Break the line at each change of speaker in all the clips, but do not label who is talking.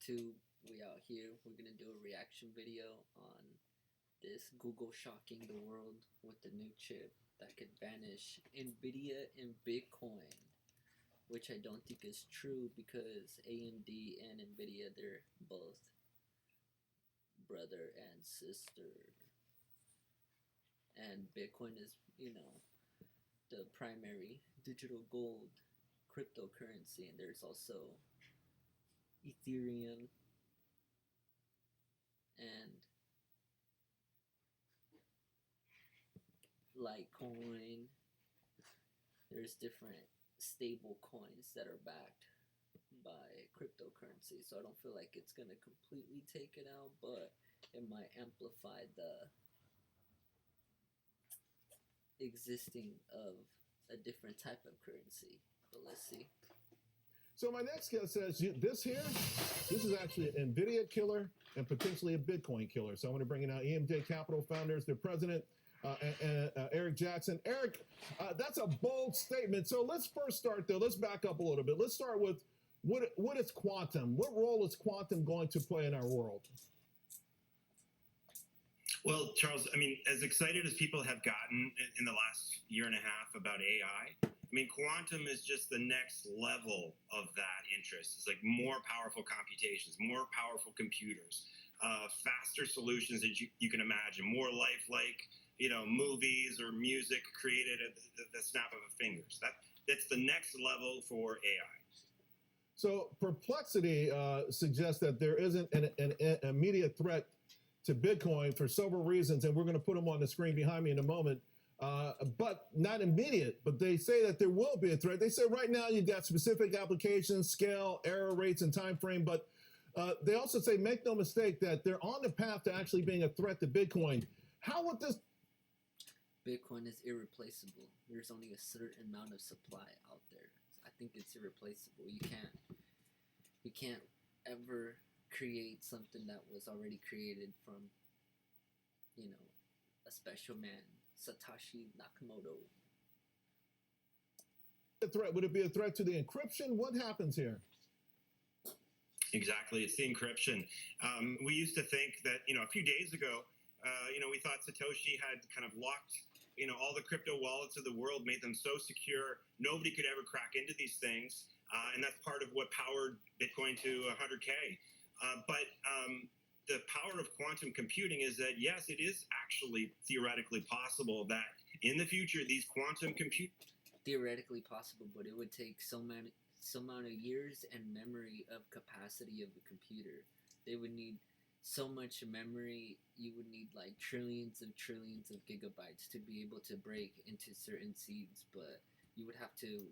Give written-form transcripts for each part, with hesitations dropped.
YouTube. We out here. We're gonna do a reaction video on this Google shocking the world with the new chip that could banish Nvidia and Bitcoin, which I don't think is true because AMD and Nvidia, they're both brother and sister. And Bitcoin is, the primary digital gold cryptocurrency, and there's also Ethereum and Litecoin. There's different stable coins that are backed by cryptocurrency, so I don't feel like it's gonna completely take it out, but it might amplify the existing of a different type of currency. But let's see.
So my next guest says this is actually an Nvidia killer and potentially a Bitcoin killer. So I want to bring in EMJ Capital founders, their president, Eric Jackson. Eric, that's a bold statement. So let's first start there. Let's back up a little bit. Let's start with what is quantum? What role is quantum going to play in our world?
Well, Charles, I mean, as excited as people have gotten in the last year and a half about AI, I mean, quantum is just the next level of that interest. It's like more powerful computations, more powerful computers, faster solutions that you can imagine, more lifelike, movies or music created at the snap of a fingers. That's the next level for AI.
So Perplexity suggests that there isn't an immediate threat to Bitcoin for several reasons, and we're going to put them on the screen behind me in a moment. But not immediate, but they say that there will be a threat. They say right now you've got specific applications, scale, error rates, and time frame, but they also say, make no mistake, that they're on the path to actually being a threat to Bitcoin. How would this...
Bitcoin is irreplaceable. There's only a certain amount of supply out there. I think it's irreplaceable. You can't ever create something that was already created from, a special man, Satoshi Nakamoto.
A threat? Would it be a threat to the encryption? What happens here?
Exactly, it's the encryption. We used to think that, a few days ago, we thought Satoshi had kind of locked, all the crypto wallets of the world, made them so secure, nobody could ever crack into these things. And that's part of what powered Bitcoin to 100K. But the power of quantum computing is that, yes, it is actually theoretically possible that in the future, these quantum computers...
Theoretically possible, but it would take some amount of years and memory of capacity of the computer. They would need so much memory. You would need like trillions of gigabytes to be able to break into certain seeds, but you would have to,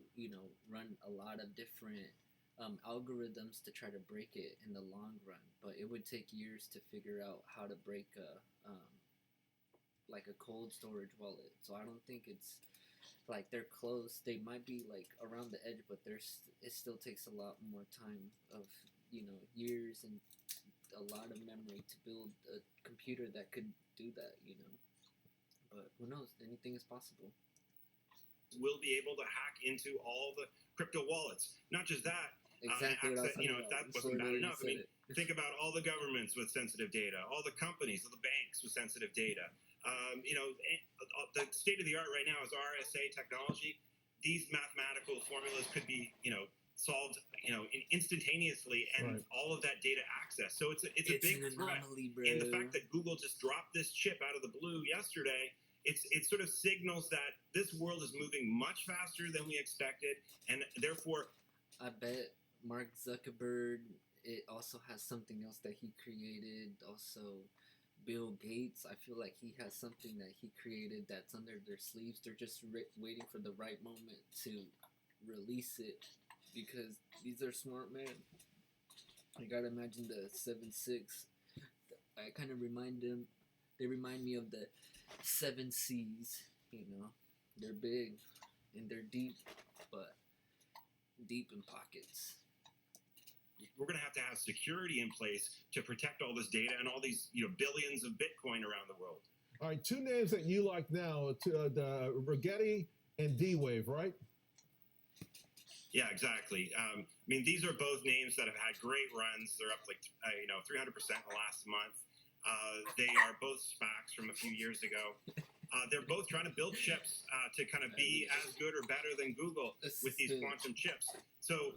run a lot of different algorithms to try to break it in the long run. But it would take years to figure out how to break like a cold storage wallet. So I don't think it's like they're close. They might be like around the edge, but it still takes a lot more time of years and a lot of memory to build a computer that could do that. But who knows? Anything is possible.
Will be able to hack into all the crypto wallets. Not just that.
Exactly.
If that wasn't bad enough, I mean, think about all the governments with sensitive data, all the companies, all the banks with sensitive data. The state of the art right now is RSA technology. These mathematical formulas could be, solved, instantaneously, and
right.
All of that data access. So it's a big
anomaly,
threat.
bro.
And the fact that Google just dropped this chip out of the blue yesterday, it sort of signals that this world is moving much faster than we expected, and therefore,
I bet Mark Zuckerberg, it also has something else that he created. Also, Bill Gates, I feel like he has something that he created that's under their sleeves. They're just waiting for the right moment to release it because these are smart men. You gotta imagine the 7.6. I kind of they remind me of the 7 C's, They're big and they're deep, but deep in pockets.
We're going to have security in place to protect all this data and all these billions of Bitcoin around the world.
All right, two names that you like now, the Rigetti and D-Wave, right?
Yeah, exactly. I mean, these are both names that have had great runs. They're up like 300% in the last month. They are both SPACs from a few years ago. They're both trying to build chips to kind of be as good or better than Google with these quantum chips. So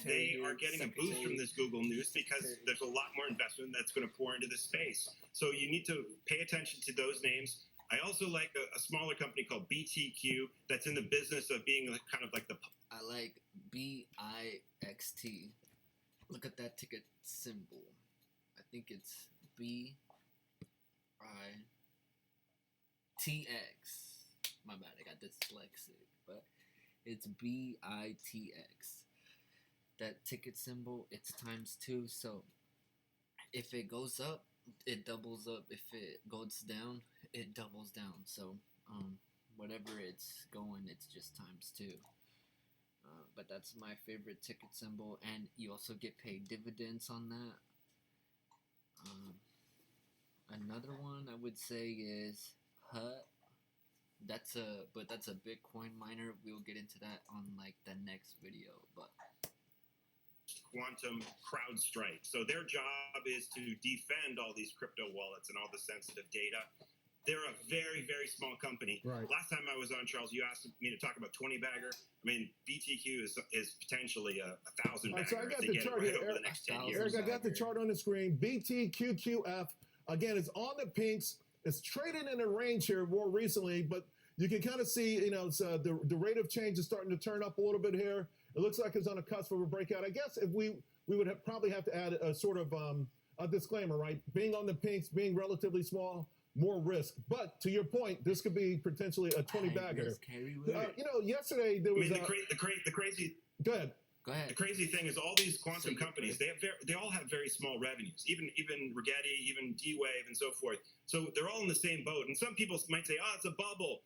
they are getting a boost from this Google news because there's a lot more investment that's going to pour into this space. So you need to pay attention to those names. I also like a smaller company called BTQ that's in the business of being kind of like the...
I like BIXT. Look at that ticket symbol. I think it's BITX. My bad, I got dyslexic, but it's BITX. That ticket symbol, it's ×2. So if it goes up, it doubles up. If it goes down, it doubles down. So whatever it's going, it's just ×2. But that's my favorite ticket symbol, and you also get paid dividends on that. Another one I would say is HUT. That's a Bitcoin miner. We'll get into that on like the next video. But
Quantum CrowdStrike. So their job is to defend all these crypto wallets and all the sensitive data. They're a very, very small company.
Right.
Last time I was on, Charles, you asked me to talk about 20 bagger. I mean, BTQ is potentially a 1,000 bagger.
So I got the chart
here
here.
over the next 10 years.
Eric, I got the chart on the screen. BTQQF. Again, it's on the pinks. It's traded in a range here more recently, but you can kind of see, it's, the rate of change is starting to turn up a little bit here. It looks like it's on a cusp of a breakout. I guess if we would probably have to add a sort of a disclaimer, right? Being on the pinks, being relatively small, more risk. But to your point, this could be potentially a 20 bagger. Yesterday there was
the crazy.
Go ahead.
The crazy thing is all these quantum companies, they all have very small revenues, even Rigetti, even D-Wave and so forth. So they're all in the same boat. And some people might say, oh, it's a bubble.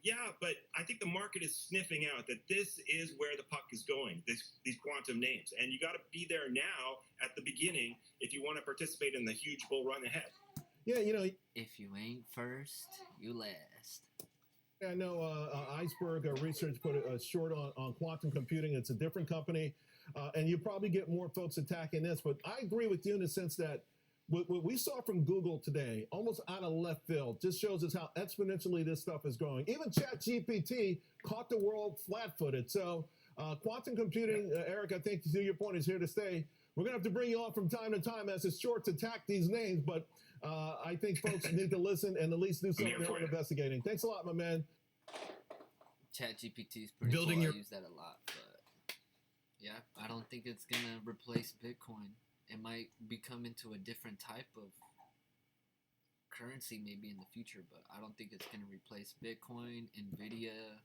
Yeah, but I think the market is sniffing out that this is where the puck is going, these quantum names. And you got to be there now at the beginning if you want to participate in the huge bull run ahead.
Yeah,
if you ain't first, you last.
I know Iceberg Research put a short on quantum computing. It's a different company, and you probably get more folks attacking this. But I agree with you in the sense that what we saw from Google today, almost out of left field, just shows us how exponentially this stuff is growing. Even ChatGPT caught the world flat-footed. So quantum computing, Eric, I think to your point, is here to stay. We're going to have to bring you on from time to time as it's short to attack these names, but I think folks need to listen and at least do some of their own investigating. Thanks a lot, my man.
ChatGPT is pretty cool. I use that a lot, but yeah, I don't think it's going to replace Bitcoin. It might become into a different type of currency maybe in the future, but I don't think it's going to replace Bitcoin, Nvidia,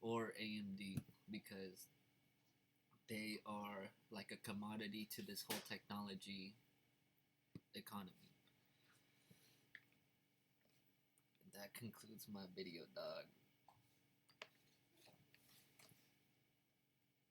or AMD because they are like a commodity to this whole technology economy. That concludes my video, dog.